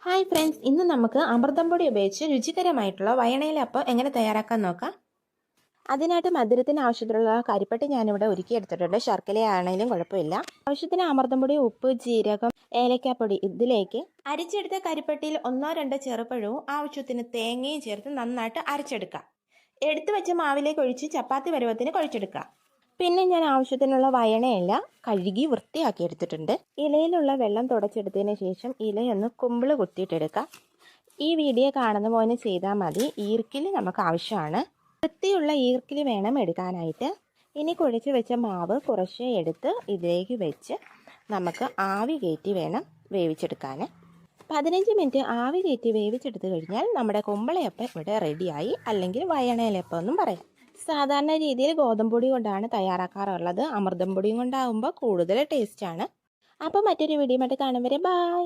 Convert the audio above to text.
Hi friends, ഇന്ന് നമുക്ക് അമൃതം പൊടി ഉപയോഗിച്ച് രുചികരമായിട്ടുള്ള വയണയിലപ്പം എങ്ങനെ തയ്യാറാക്കാൻ നോക്കാം. അതിനായിട്ട് മധുരത്തിന് ആവശ്യത്തിലുള്ള കരിപ്പട്ടി ഞാനിവിടെ ഒരുക്കിയെടുത്തിട്ടുണ്ട്. ശർക്കരയാണെങ്കിലും കുഴപ്പമില്ല. ആവശ്യത്തിന് അമൃതം പൊടി, ഉപ്പ്, ജീരകം, ഏലക്കാപ്പൊടി. ഇതിലേക്ക് അരിച്ചെടുത്ത കരിപ്പട്ടിയിൽ 1-2 ചെറുപഴവും ആവശ്യത്തിന് തേങ്ങയും ചേർത്ത് നന്നായിട്ട് അരച്ചെടുക്കാം. എടുത്തു വെച്ച മാവിലേക്ക് ഒഴിച്ച് ചപ്പാത്തി പരുവത്തിന് കുഴച്ചെടുക്കാം. പിന്നെ ഞാൻ ആവശ്യത്തിനുള്ള വയണയില കഴുകി വൃത്തിയാക്കി എടുത്തിട്ടുണ്ട്. ഇലയിലുള്ള വെള്ളം തുടച്ചെടുത്തതിന് ശേഷം ഇലയൊന്ന് കുമ്പിള് കുത്തിയിട്ടെടുക്കാം. ഈ വീഡിയോ കാണുന്ന പോലെ ചെയ്താൽ മതി. ഈർക്കിൽ നമുക്ക് ആവശ്യമാണ്. വൃത്തിയുള്ള ഈർക്കിൽ വേണം എടുക്കാനായിട്ട്. ഇനി കുഴച്ച് വെച്ച മാവ് കുറച്ച് എടുത്ത് ഇതിലേക്ക് വെച്ച് നമുക്ക് ആവി കയറ്റി വേണം വേവിച്ചെടുക്കാൻ. 15 മിനിറ്റ് ആവി കയറ്റി വേവിച്ചെടുത്ത് കഴിഞ്ഞാൽ നമ്മുടെ കുമ്പളയപ്പം ഇവിടെ റെഡിയായി, അല്ലെങ്കിൽ വയണയിലപ്പം എന്നും പറയാം. സാധാരണ രീതിയിൽ ഗോതമ്പൊടി കൊണ്ടാണ് തയ്യാറാക്കാറുള്ളത്. അമൃതം പൊടിയും കൊണ്ടാകുമ്പോൾ കൂടുതൽ ടേസ്റ്റാണ്. അപ്പോൾ മറ്റൊരു വീഡിയോ ആയിട്ട് കാണും വരെ ബായ്.